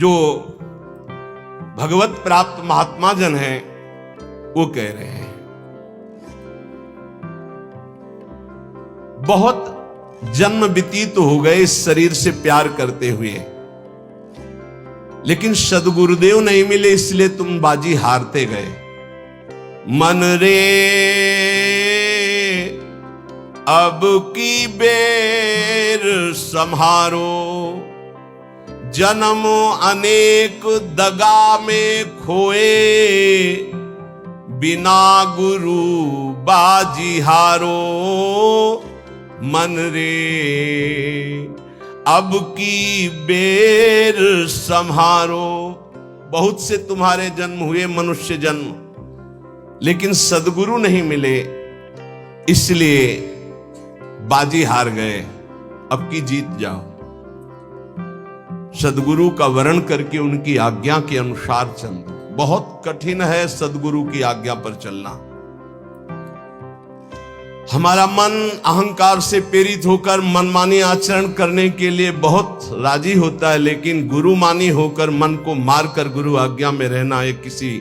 जो भगवत प्राप्त महात्मा जन हैं वो कह रहे हैं, बहुत जन्म व्यतीत हो गए इस शरीर से प्यार करते हुए, लेकिन सदगुरुदेव नहीं मिले, इसलिए तुम बाजी हारते गए। मन रे अब की बेर संहारो, जन्म अनेक दगा में खोए, बिना गुरु बाजी हारो। मन रे अब की बेर संहारो। बहुत से तुम्हारे जन्म हुए मनुष्य जन्म, लेकिन सदगुरु नहीं मिले, इसलिए बाजी हार गए। अब की जीत जाओ, सदगुरु का वरण करके उनकी आज्ञा के अनुसार चल दो। बहुत कठिन है सदगुरु की आज्ञा पर चलना। हमारा मन अहंकार से प्रेरित होकर मनमानी आचरण करने के लिए बहुत राजी होता है, लेकिन गुरुमानी होकर मन को मारकर गुरु आज्ञा में रहना एक किसी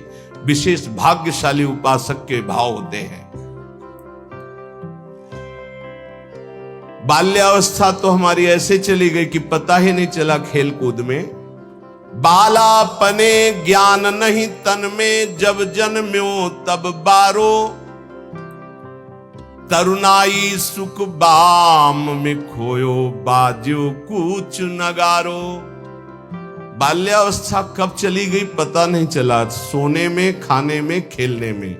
विशेष भाग्यशाली उपासक के भाव होते हैं। बाल्यावस्था तो हमारी ऐसे चली गई कि पता ही नहीं चला खेल कूद में। बालापने ज्ञान नहीं तन में, जब जन्म्यो तब बारो, तरुणाई सुख बाम में खोयो, बाजो कूच नगारो। बाल्यावस्था कब चली गई पता नहीं चला, सोने में, खाने में, खेलने में।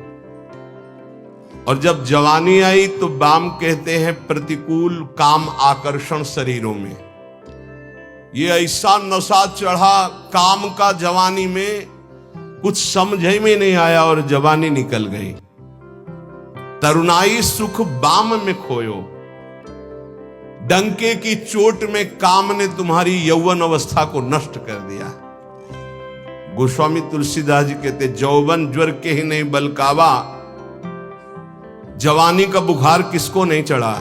और जब जवानी आई तो बाम कहते हैं प्रतिकूल काम आकर्षण शरीरों में। ये ऐसा नशा चढ़ा काम का जवानी में, कुछ समझ में नहीं आया और जवानी निकल गई। तरुणाई सुख बाम में खोयो, डंके की चोट में काम ने तुम्हारी यौवन अवस्था को नष्ट कर दिया। गोस्वामी तुलसीदास जी कहते, जौवन ज्वर के ही नहीं बलकावा। जवानी का बुखार किसको नहीं चढ़ा?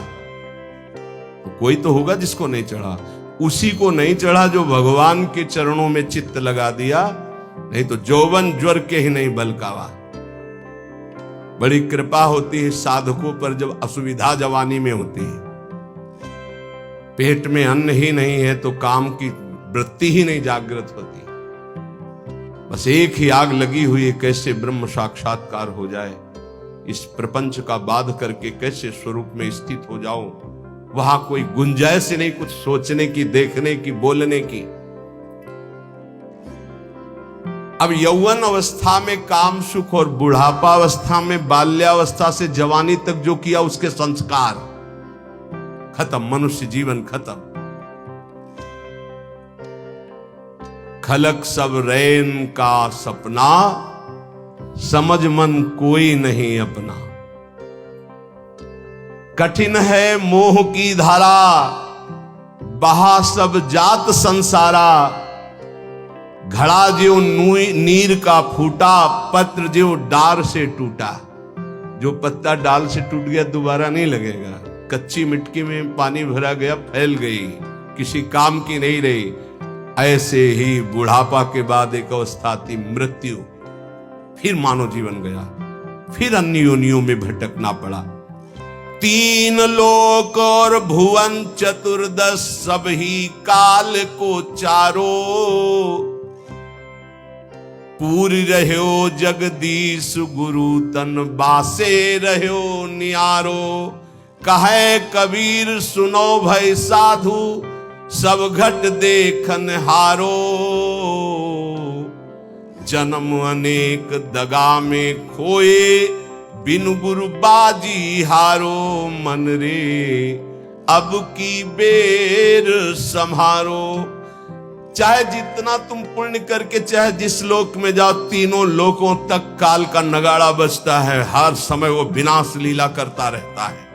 तो कोई तो होगा जिसको नहीं चढ़ा। उसी को नहीं चढ़ा जो भगवान के चरणों में चित्त लगा दिया, नहीं तो जौवन ज्वर के ही नहीं बलकावा। बड़ी कृपा होती है साधकों पर जब असुविधा जवानी में होती है। पेट में अन्न ही नहीं है तो काम की वृत्ति ही नहीं जागृत होती। बस एक ही आग लगी हुई है, कैसे ब्रह्म साक्षात्कार हो जाए, इस प्रपंच का बाध करके कैसे स्वरूप में स्थित हो जाओ। वहां कोई गुंजाइश नहीं कुछ सोचने की, देखने की, बोलने की। अब यौवन अवस्था में काम सुख और बुढ़ापा अवस्था में, बाल्यावस्था से जवानी तक जो किया उसके संस्कार खत्म, मनुष्य जीवन खत्म। खलक सब रैन का सपना, समझ मन कोई नहीं अपना। कठिन है मोह की धारा, बहा सब जात संसारा। घड़ा जो नीर का फूटा, पत्र जो डार से टूटा। जो पत्ता डाल से टूट गया दोबारा नहीं लगेगा। कच्ची मिट्टी में पानी भरा गया, फैल गई, किसी काम की नहीं रही। ऐसे ही बुढ़ापा के बाद एक अवस्था आती मृत्यु, फिर मानव जीवन गया, फिर अन्य योनियों में भटकना पड़ा। तीन लोक और भुवन चतुर्दश, सब ही काल को चारो। पूरी रहो जगदीश गुरु तन, बासे रहो नियारो। कहे कबीर सुनो भय साधु, सब घट देखन हारो। जन्म अनेक दगा में खोए, बिनु गुरु बाजी हारो। मन रे अब की बेर संहारो। चाहे जितना तुम पुण्य करके चाहे जिस लोक में जाओ, तीनों लोकों तक काल का नगाड़ा बजता है। हर समय वो विनाश लीला करता रहता है।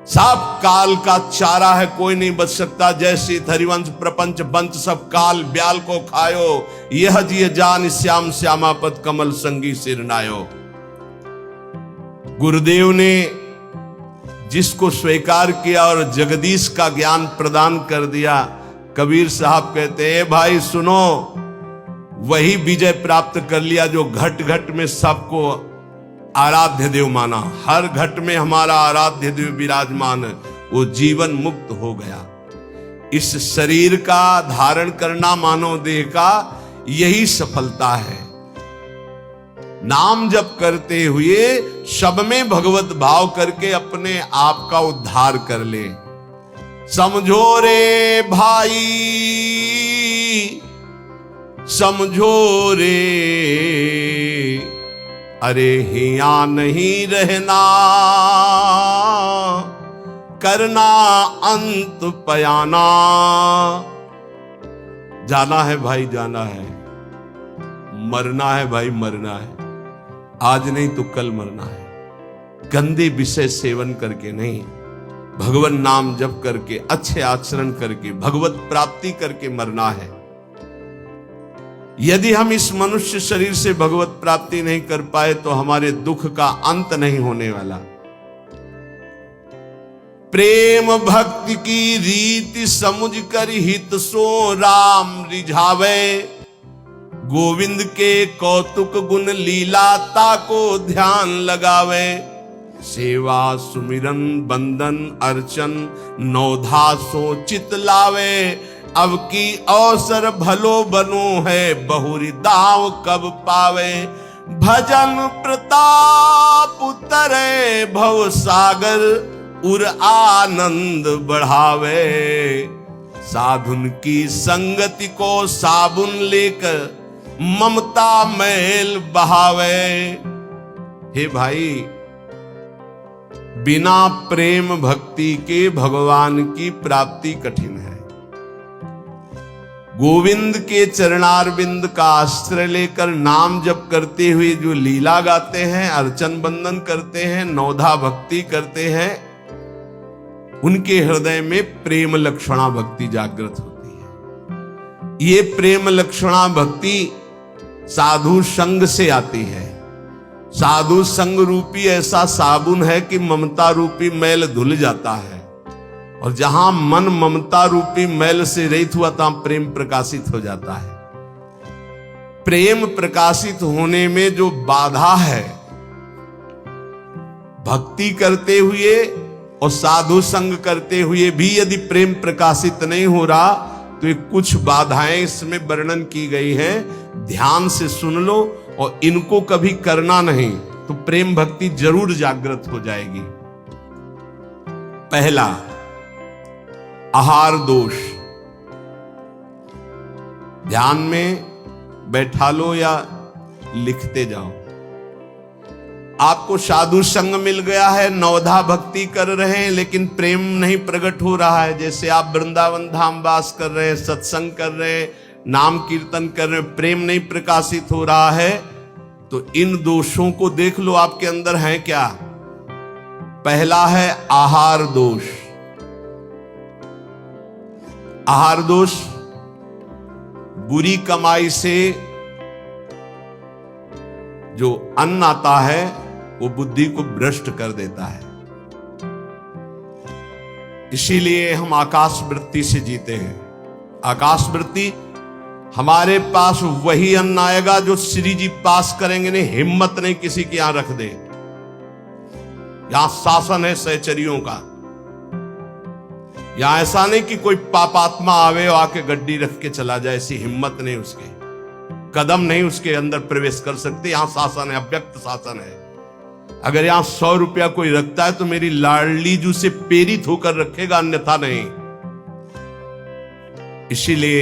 सब काल का चारा है, कोई नहीं बच सकता। जैसे हरिवंश प्रपंच बंच सब काल ब्याल को खायो। यह जिय जान श्याम श्यामापद कमल संगी सिरनायो। गुरुदेव ने जिसको स्वीकार किया और जगदीश का ज्ञान प्रदान कर दिया, कबीर साहब कहते हैं भाई सुनो, वही विजय प्राप्त कर लिया जो घट घट में सबको आराध्य देव माना। हर घट में हमारा आराध्य देव विराजमान है, वो जीवन मुक्त हो गया। इस शरीर का धारण करना मानव देह का यही सफलता है। नाम जप करते हुए सब में भगवत भाव करके अपने आप का उद्धार कर ले। समझो रे भाई, समझो रे, अरे हिया नहीं रहना, करना अंत पयाना। जाना है भाई, जाना है, मरना है भाई, मरना है। आज नहीं तो कल मरना है। गंदे विषय सेवन करके नहीं, भगवान नाम जप करके, अच्छे आचरण करके, भगवत प्राप्ति करके मरना है। यदि हम इस मनुष्य शरीर से भगवत प्राप्ति नहीं कर पाए तो हमारे दुख का अंत नहीं होने वाला। प्रेम भक्ति की रीति समझ कर हित सो राम रिझावे, गोविंद के कौतुक गुण लीलाता को ध्यान लगावे। सेवा सुमिरन बंदन अर्चन नौधा सो चित लावे, अब की अवसर भलो बनो है बहुरी दाव कब पावे। भजन प्रताप उतरे भव सागर उर आनंद बढ़ावे, साधुन की संगति को साबुन लेकर ममता मैल बहावे। हे भाई, बिना प्रेम भक्ति के भगवान की प्राप्ति कठिन है। गोविंद के चरणारविंद का आश्रय लेकर नाम जप करते हुए जो लीला गाते हैं, अर्चन बंदन करते हैं, नौधा भक्ति करते हैं, उनके हृदय में प्रेम लक्षणा भक्ति जागृत होती है। ये प्रेम लक्षणा भक्ति साधु संग से आती है। साधु संग रूपी ऐसा साबुन है कि ममता रूपी मैल धुल जाता है, और जहां मन ममता रूपी मैल से रहित हुआ तहां प्रेम प्रकाशित हो जाता है। प्रेम प्रकाशित होने में जो बाधा है, भक्ति करते हुए और साधु संग करते हुए भी यदि प्रेम प्रकाशित नहीं हो रहा तो ये कुछ बाधाएं इसमें वर्णन की गई हैं। ध्यान से सुन लो और इनको कभी करना नहीं तो प्रेम भक्ति जरूर जागृत हो जाएगी। पहला, आहार दोष। ध्यान में बैठा लो या लिखते जाओ। आपको साधु संग मिल गया है, नवधा भक्ति कर रहे हैं, लेकिन प्रेम नहीं प्रकट हो रहा है। जैसे आप वृंदावन धाम वास कर रहे हैं, सत्संग कर रहे हैं, नाम कीर्तन कर रहे हैं, प्रेम नहीं प्रकाशित हो रहा है, तो इन दोषों को देख लो आपके अंदर है क्या। पहला है आहार दोष। आहार दोष बुरी कमाई से जो अन्न आता है वो बुद्धि को भ्रष्ट कर देता है। इसीलिए हम आकाश वृत्ति से जीते हैं। आकाश वृत्ति, हमारे पास वही अन्न आएगा जो श्री जी पास करेंगे। नहीं, हिम्मत नहीं किसी के यहां रख दे। यहां शासन है सहचरियों का। यहां ऐसा नहीं कि कोई पापात्मा आवे और आके गड्डी रख के चला जाए, ऐसी हिम्मत नहीं, उसके कदम नहीं उसके अंदर प्रवेश कर सकते। यहां शासन है, अव्यक्त शासन है। अगर यहां 100 रुपया कोई रखता है तो मेरी लाडली जू से प्रेरित होकर रखेगा, अन्यथा नहीं। इसीलिए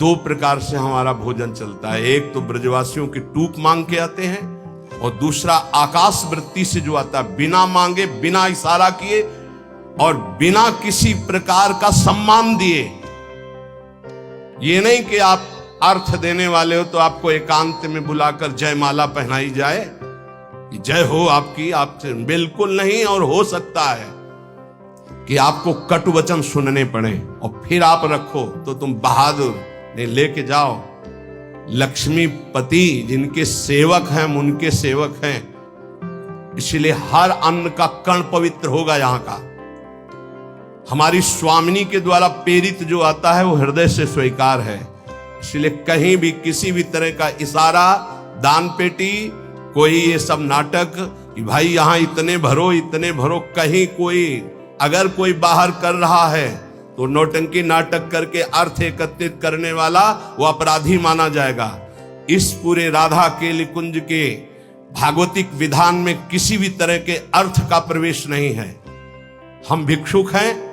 दो प्रकार से हमारा भोजन चलता है। एक तो ब्रजवासियों की टूक मांग के आते हैं, और दूसरा आकाश वृत्ति से जो आता है, बिना मांगे, बिना इशारा किए और बिना किसी प्रकार का सम्मान दिए। ये नहीं कि आप अर्थ देने वाले हो तो आपको एकांत में बुलाकर जयमाला पहनाई जाए, जय हो आपकी, आपसे बिल्कुल नहीं। और हो सकता है कि आपको कटु वचन सुनने पड़े और फिर आप रखो तो तुम बहादुर ने लेके जाओ। लक्ष्मीपति जिनके सेवक हैं, हम उनके सेवक हैं। इसलिए हर अन्न का कण पवित्र होगा। यहां का हमारी स्वामिनी के द्वारा प्रेरित जो आता है वो हृदय से स्वीकार है। इसलिए कहीं भी किसी भी तरह का इशारा, दान पेटी, कोई ये सब नाटक कि भाई यहां इतने भरो, कहीं कोई अगर कोई बाहर कर रहा है तो नौटंकी नाटक करके अर्थ एकत्रित करने वाला वो अपराधी माना जाएगा। इस पूरे राधा केली कुंज के भागवतिक विधान में किसी भी तरह के अर्थ का प्रवेश नहीं है। हम भिक्षुक हैं,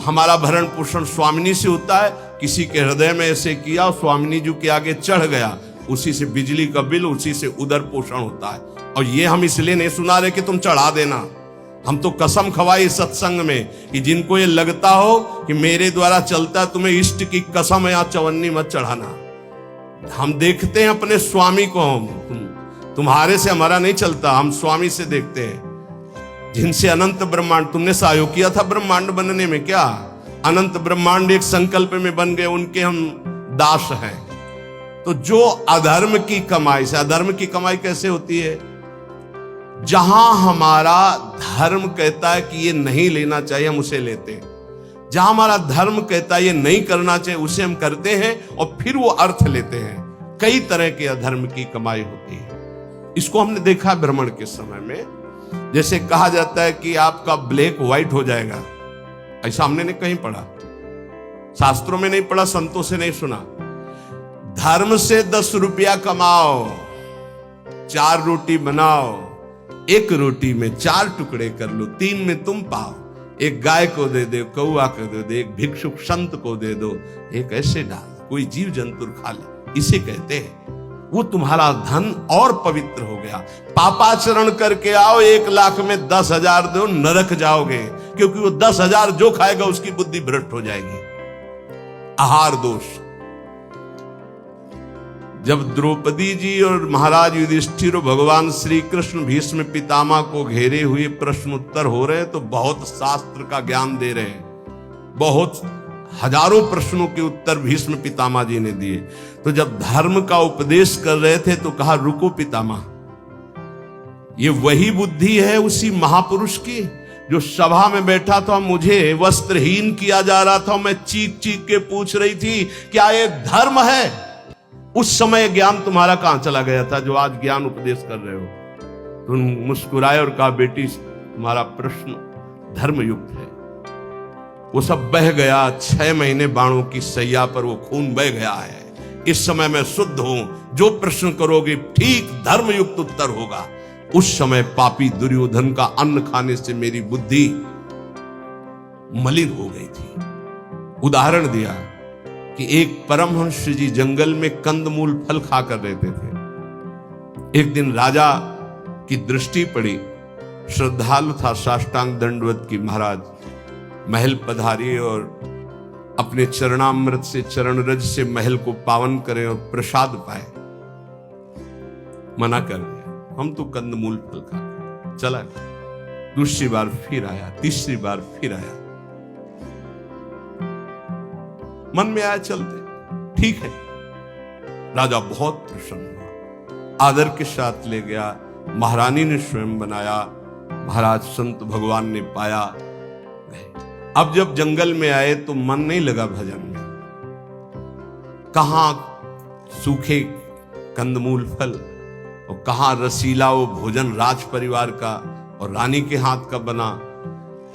हमारा भरण पोषण स्वामिनी से होता है। किसी के हृदय में ऐसे किया, स्वामिनी जी के आगे चढ़ गया, उसी से बिजली का बिल, उसी से उदर पोषण होता है। और ये हम इसलिए नहीं सुना रहे कि तुम चढ़ा देना। हम तो कसम खवाई सत्संग में कि जिनको ये लगता हो कि मेरे द्वारा चलता है, तुम्हें इष्ट की कसम है, यहाँ चवन्नी मत चढ़ाना। हम देखते हैं अपने स्वामी को, तुम्हारे से हमारा नहीं चलता, हम स्वामी से देखते हैं जिनसे अनंत ब्रह्मांड। तुमने सहयोग किया था ब्रह्मांड बनने में, क्या अनंत ब्रह्मांड एक संकल्प में बन गए, उनके हम दास हैं। तो जो अधर्म की कमाई से, अधर्म की कमाई कैसे होती है? जहां हमारा धर्म कहता है कि ये नहीं लेना चाहिए, हम उसे लेते हैं। जहां हमारा धर्म कहता है ये नहीं करना चाहिए, उसे हम करते हैं और फिर वो अर्थ लेते हैं। कई तरह के अधर्म की कमाई होती है। इसको हमने देखा भ्रमण के समय में। जैसे कहा जाता है कि आपका ब्लैक व्हाइट हो जाएगा, ऐसा हमने नहीं कहीं पढ़ा, शास्त्रों में नहीं पढ़ा, संतों से नहीं सुना। धर्म से 10 रुपया कमाओ, 4 रोटी बनाओ, 1 रोटी में 4 टुकड़े कर लो, 3 में तुम पाओ। एक गाय को दे दो, कौआ को दे दो, एक भिक्षुक संत को दे दो, एक ऐसे डाल, कोई जीव जंतु खा ले, इसे कहते हैं। वो तुम्हारा धन और पवित्र हो गया। पापाचरण करके आओ, 1 लाख में 10,000 दो, नरक जाओगे, क्योंकि वो 10,000 जो खाएगा उसकी बुद्धि भ्रष्ट हो जाएगी। आहार दोष। जब द्रौपदी जी और महाराज युधिष्ठिर और भगवान श्री कृष्ण भीष्म पितामह को घेरे हुए प्रश्न उत्तर हो रहे हैं, तो बहुत शास्त्र का ज्ञान दे रहे हैं। बहुत हजारों प्रश्नों के उत्तर भीष्म पितामह जी ने दिए। तो जब धर्म का उपदेश कर रहे थे तो कहा, रुको पितामह, ये वही बुद्धि है उसी महापुरुष की जो सभा में बैठा था, मुझे वस्त्रहीन किया जा रहा था, मैं चीख चीख के पूछ रही थी क्या ये धर्म है? उस समय ज्ञान तुम्हारा कहां चला गया था जो आज ज्ञान उपदेश कर रहे हो? तुम मुस्कुराए और कहा, बेटी तुम्हारा प्रश्न धर्मयुक्त है। वो सब बह गया। 6 महीने बाणों की सैया पर वो खून बह गया है। इस समय मैं शुद्ध हूं, जो प्रश्न करोगे ठीक धर्मयुक्त उत्तर होगा। उस समय पापी दुर्योधन का अन्न खाने से मेरी बुद्धि मलिन हो गई थी। उदाहरण दिया कि एक परमहंस जी जंगल में कंदमूल फल खाकर रहते थे। एक दिन राजा की दृष्टि पड़ी, श्रद्धालु था, साष्टांग दंडवत की महाराज महल पधारी और अपने चरणामृत से, चरण रज से महल को पावन करें और प्रसाद पाए। मना कर दिया, हम तो कंदमूल फल खाते। चला, दूसरी बार फिर आया, तीसरी बार फिर आया। मन में आया चलते, ठीक है। राजा बहुत प्रसन्न हुआ, आदर के साथ ले गया। महारानी ने स्वयं बनाया, महाराज संत भगवान ने पाया। अब जब जंगल में आए तो मन नहीं लगा भजन में। कहां सूखे कंदमूल फल और कहां रसीला वो भोजन राज परिवार का और रानी के हाथ का बना।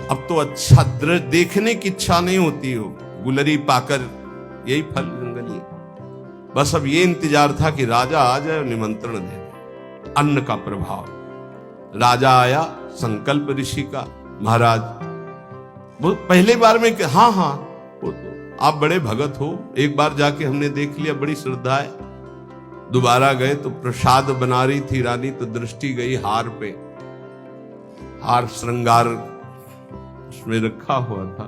अब तो अच्छा दृश्य देखने की इच्छा नहीं होती हो, गुलरी पाकर यही फल जंगली। बस अब ये इंतजार था कि राजा आ जाए और निमंत्रण दे। अन्न का प्रभाव। राजा आया, संकल्प ऋषि का, महाराज वो पहले बार में हाँ हाँ वो तो आप बड़े भगत हो, एक बार जाके हमने देख लिया, बड़ी श्रद्धा है। दोबारा गए तो प्रसाद बना रही थी रानी, तो दृष्टि गई हार पे। हार श्रृंगार उसमें रखा हुआ था,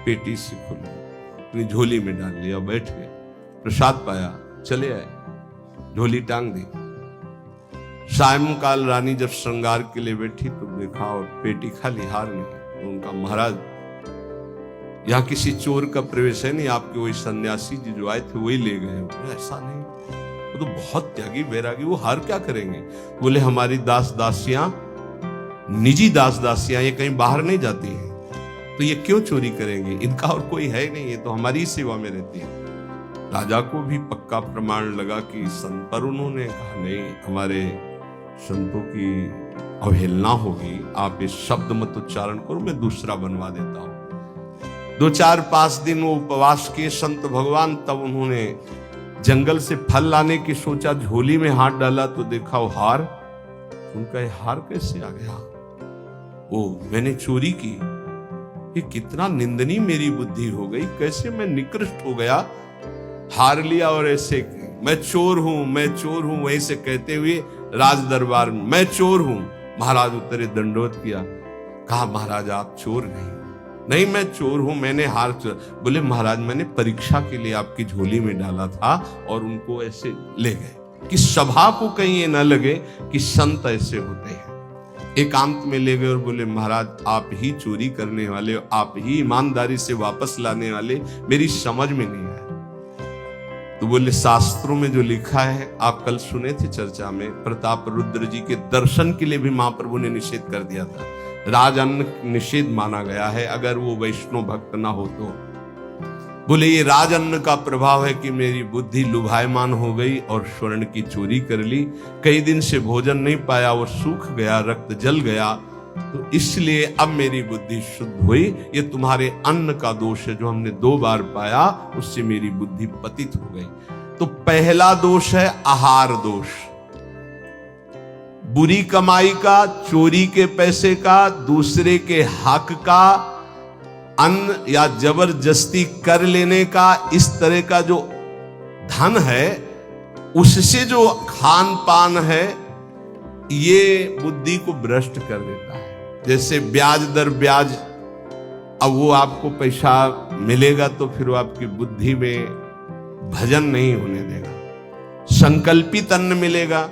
पेटी से खुल अपनी झोली में डाल लिया, बैठ गए, प्रसाद पाया, चले आए, झोली टांग दी। सायंकाल रानी जब श्रृंगार के लिए बैठी तो देखा और पेटी खाली, हार नहीं। तो उनका, महाराज यहाँ किसी चोर का प्रवेश है नहीं, आपके वही सन्यासी जी जो आए थे वही ले गए। ऐसा नहीं, वो तो बहुत त्यागी वैरागी, वो हार क्या करेंगे? बोले हमारी दास दासियां, निजी दास दासियां, ये कहीं बाहर नहीं जाती हैं। तो ये क्यों चोरी करेंगे, इनका और कोई है नहीं, ये तो हमारी सेवा में रहती है। राजा को भी पक्का प्रमाण लगा कि संत, पर उन्होंने कहा नहीं, हमारे संतों की अवहेलना होगी, आप इस शब्द मत उच्चारण करो, मैं दूसरा बनवा देता हूं। 2-4-5 दिन वो उपवास किए संत भगवान, तब उन्होंने जंगल से फल लाने की सोचा, झोली में हाथ डाला तो देखा वो हार। उनका ये हार कैसे आ गया, ओ मैंने चोरी की, ये कितना निंदनीय मेरी बुद्धि हो गई, कैसे मैं निकृष्ट हो गया, हार लिया और ऐसे मैं चोर हूं, मैं चोर हूं, वैसे कहते हुए राज दरबार में मैं चोर हूं। महाराज उतरे, दंडवत किया, कहा महाराज आप चोर नहीं, मैं चोर हूं, मैंने हार बोले महाराज मैंने परीक्षा के लिए आपकी झोली में डाला था और उनको ऐसे ले गए, कि सभा को कहीं ये न लगे कि संत ऐसे होते हैं। एकांत में ले गए और बोले महाराज आप ही चोरी करने वाले, आप ही ईमानदारी से वापस लाने वाले, मेरी समझ में नहीं आया। तो बोले शास्त्रों में जो लिखा है, आप कल सुने थे चर्चा में, प्रताप रुद्र जी के दर्शन के लिए भी महाप्रभु ने निषेध कर दिया था, राज अन्न निषेध माना गया है अगर वो वैष्णव भक्त ना हो तो। बोले ये राज अन्न का प्रभाव है कि मेरी बुद्धि लुभायमान हो गई और स्वर्ण की चोरी कर ली, कई दिन से भोजन नहीं पाया, वो सूख गया, रक्त जल गया, तो इसलिए अब मेरी बुद्धि शुद्ध हुई। ये तुम्हारे अन्न का दोष है जो हमने 2 बार पाया, उससे मेरी बुद्धि पतित हो गई। तो पहला दोष है आहार दोष, बुरी कमाई का, चोरी के पैसे का, दूसरे के हक का, अन्न या जबरदस्ती कर लेने का, इस तरह का जो धन है उससे जो खान पान है, ये बुद्धि को भ्रष्ट कर देता है। जैसे ब्याज दर ब्याज, अब वो आपको पैसा मिलेगा तो फिर वो आपकी बुद्धि में भजन नहीं होने देगा। संकल्पित अन्न मिलेगा,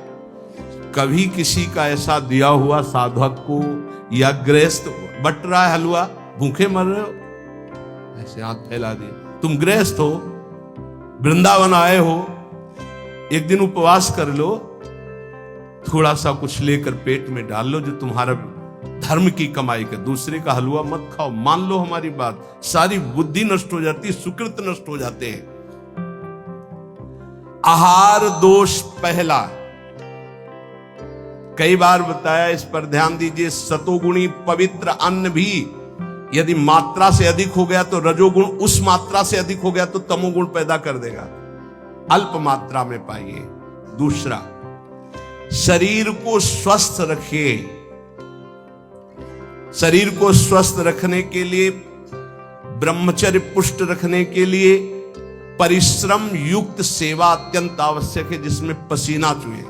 कभी किसी का ऐसा दिया हुआ साधक को या गृहस्थ बट रहा है हलवा, भूखे मर रहे हो, ऐसे हाथ फैला दिए, तुम गृहस्थ हो, वृंदावन आए हो, एक दिन उपवास कर लो, थोड़ा सा कुछ लेकर पेट में डाल लो जो तुम्हारा धर्म की कमाई का, दूसरे का हलवा मत खाओ। मान लो हमारी बात, सारी बुद्धि नष्ट हो जाती, सुकृत नष्ट हो जाते हैं। आहार दोष पहला, कई बार बताया, इस पर ध्यान दीजिए। सतोगुणी पवित्र अन्न भी यदि मात्रा से अधिक हो गया तो रजोगुण, उस मात्रा से अधिक हो गया तो तमोगुण पैदा कर देगा, अल्प मात्रा में पाइए। दूसरा, शरीर को स्वस्थ रखिए। शरीर को स्वस्थ रखने के लिए, ब्रह्मचर्य पुष्ट रखने के लिए परिश्रम युक्त सेवा अत्यंत आवश्यक है, जिसमें पसीना चुए।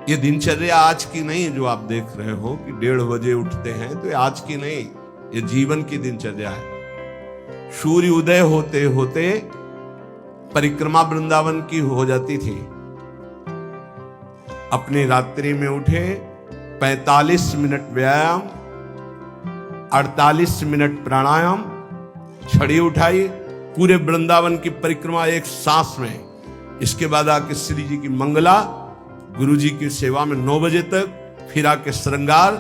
ये दिनचर्या आज की नहीं जो आप देख रहे हो कि 1:30 बजे उठते हैं, तो ये आज की नहीं, ये जीवन की दिनचर्या है। सूर्य उदय होते होते परिक्रमा वृंदावन की हो जाती थी, अपनी रात्रि में उठे, 45 मिनट व्यायाम, 48 मिनट प्राणायाम, छड़ी उठाई, पूरे वृंदावन की परिक्रमा एक सांस में। इसके बाद आके श्री जी की मंगला, गुरु जी की सेवा में 9 बजे तक, फिर आके श्रृंगार,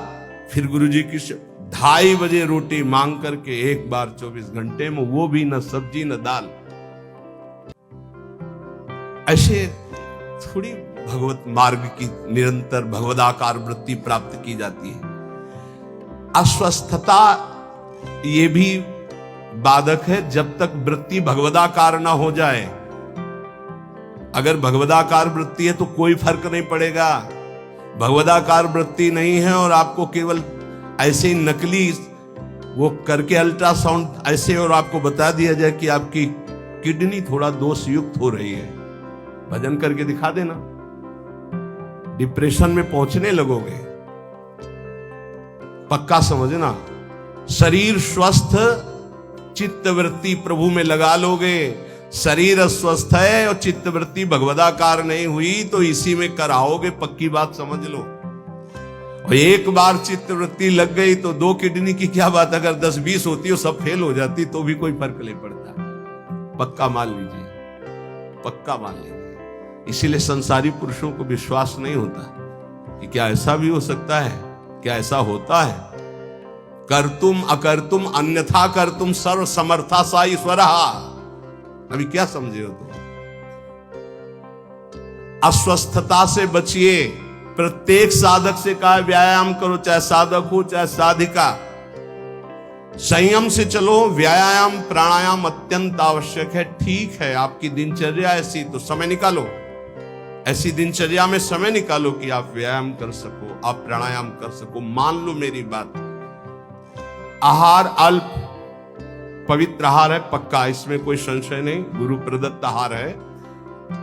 फिर गुरु जी की 2:30 बजे रोटी मांग करके एक बार 24 घंटे में, वो भी न सब्जी न दाल। ऐसे थोड़ी भगवत मार्ग की निरंतर भगवदाकार वृत्ति प्राप्त की जाती है। अस्वस्थता ये भी बाधक है, जब तक वृत्ति भगवदाकार ना हो जाए। अगर भगवदाकार वृत्ति है तो कोई फर्क नहीं पड़ेगा। भगवदाकार वृत्ति नहीं है और आपको केवल ऐसे ही नकली वो करके अल्ट्रासाउंड ऐसे और आपको बता दिया जाए कि आपकी किडनी थोड़ा दोष युक्त हो रही है, भजन करके दिखा देना, डिप्रेशन में पहुंचने लगोगे। पक्का समझना, शरीर स्वस्थ, चित्तवृत्ति प्रभु में लगा लोगे। शरीर अस्वस्थ है और चित्तवृत्ति भगवदाकार नहीं हुई तो इसी में कराओगे, पक्की बात समझ लो। और एक बार चित्तवृत्ति लग गई तो 2 किडनी की क्या बात, अगर 10-20 होती हो सब फेल हो जाती तो भी कोई फर्क नहीं पड़ता। पक्का मान लीजिए, पक्का मान लीजिए। इसीलिए संसारी पुरुषों को विश्वास नहीं होता कि क्या ऐसा भी हो सकता है, क्या ऐसा होता है। कर्तुम अकर्तुम अन्यथा कर्तुम सर्व समर्था सा ईश्वर। अभी क्या समझे हो तुम? अस्वस्थता से बचिए। प्रत्येक साधक से कहा व्यायाम करो, चाहे साधक हो चाहे साधिका। संयम से चलो। व्यायाम प्राणायाम अत्यंत आवश्यक है। ठीक है, आपकी दिनचर्या ऐसी, तो समय निकालो, ऐसी दिनचर्या में समय निकालो कि आप व्यायाम कर सको, आप प्राणायाम कर सको। मान लो मेरी बात, आहार अल्प पवित्र आहार है, पक्का, इसमें कोई संशय नहीं, गुरु प्रदत्त आहार है,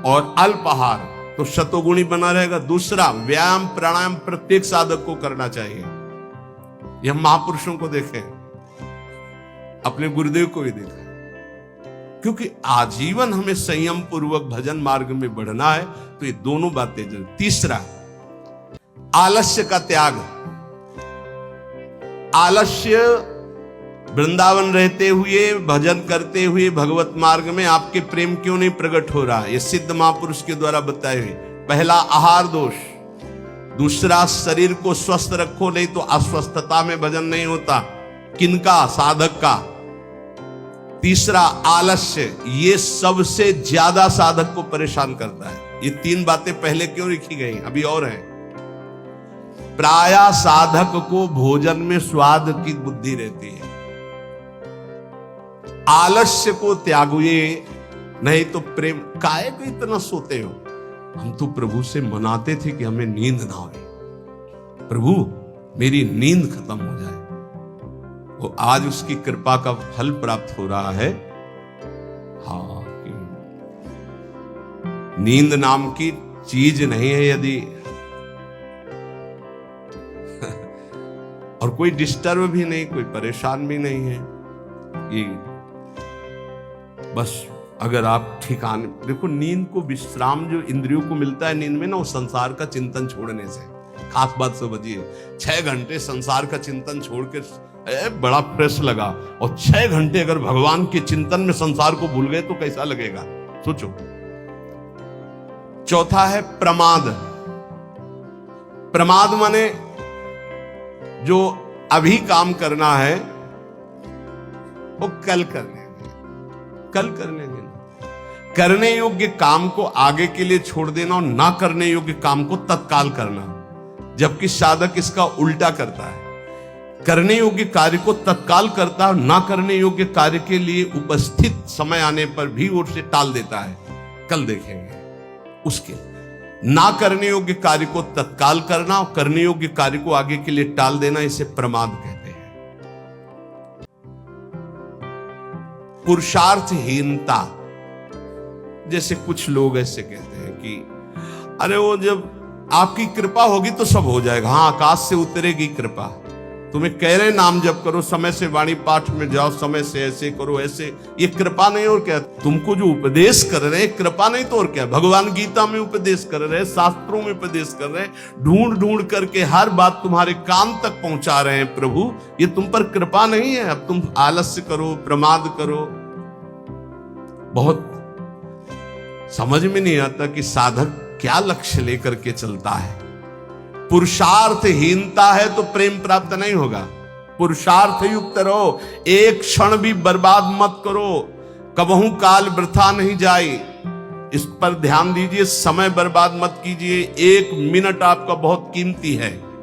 और अल्प आहार तो शतोगुणी बना रहेगा। दूसरा, व्यायाम प्राणायाम प्रत्येक साधक को करना चाहिए। यह महापुरुषों को देखें, अपने गुरुदेव को भी देखें, क्योंकि आजीवन हमें संयम पूर्वक भजन मार्ग में बढ़ना है, तो ये दोनों बातें जरूर। तीसरा, आलस्य का त्याग। आलस्य, वृंदावन रहते हुए भजन करते हुए भगवत मार्ग में आपके प्रेम क्यों नहीं प्रकट हो रहा? ये सिद्ध महापुरुष के द्वारा बताए हुए। पहला, आहार दोष। दूसरा, शरीर को स्वस्थ रखो, नहीं तो अस्वस्थता में भजन नहीं होता। किनका? साधक का। तीसरा, आलस्य। ये सबसे ज्यादा साधक को परेशान करता है। ये तीन बातें पहले क्यों लिखी गई? अभी और है। प्रायः साधक को भोजन में स्वाद की बुद्धि रहती है। आलस्य को त्यागिए, नहीं तो प्रेम। काहे को इतना सोते हो? हम तो प्रभु से मनाते थे कि हमें नींद ना आए, प्रभु मेरी नींद खत्म हो जाए। वो आज उसकी कृपा का फल प्राप्त हो रहा है। हाँ, नींद नाम की चीज नहीं है यदि और कोई डिस्टर्ब भी नहीं, कोई परेशान भी नहीं है। ये बस अगर आप ठिकाने देखो, नींद को विश्राम जो इंद्रियों को मिलता है नींद में ना, वो संसार का चिंतन छोड़ने से। खास बात समझिए, 6 घंटे संसार का चिंतन छोड़ के बड़ा फ्रेश लगा, और 6 घंटे अगर भगवान के चिंतन में संसार को भूल गए तो कैसा लगेगा? सोचो। चौथा है प्रमाद। प्रमाद माने जो अभी काम करना है वो कल करने देना। करने योग्य काम को आगे के लिए छोड़ देना, और ना करने योग्य काम को तत्काल करना। जबकि साधक इसका उल्टा करता है, करने योग्य कार्य को तत्काल करता है, ना करने योग्य कार्य के लिए उपस्थित समय आने पर भी ओर से टाल देता है। कल देखेंगे उसके। ना करने योग्य कार्य को तत्काल करना और करने योग्य कार्य को आगे के लिए टाल देना, इसे प्रमाद कहते हैं। पुरुषार्थहीनता। जैसे कुछ लोग ऐसे कहते हैं कि अरे वो जब आपकी कृपा होगी तो सब हो जाएगा। हाँ, आकाश से उतरेगी कृपा। तुम्हें कह रहे नाम जप करो, समय से वाणी पाठ में जाओ, समय से ऐसे करो, ऐसे, ये कृपा नहीं और क्या? तुमको जो उपदेश कर रहे हैं कृपा नहीं तो और क्या? भगवान गीता में उपदेश कर रहे हैं, शास्त्रों में उपदेश कर रहे हैं, ढूंढ ढूंढ करके हर बात तुम्हारे कान तक पहुंचा रहे हैं प्रभु। ये तुम पर कृपा नहीं है? अब तुम आलस्य करो, प्रमाद करो। बहुत समझ में नहीं आता कि साधक क्या लक्ष्य लेकर के चलता है। पुरुषार्थहीनता है तो प्रेम प्राप्त नहीं होगा। पुरुषार्थ युक्त रहो, एक क्षण भी बर्बाद मत करो, कबहू काल वृथा नहीं जाए। इस पर ध्यान दीजिए, समय बर्बाद मत कीजिए। 1 मिनट आपका बहुत कीमती है।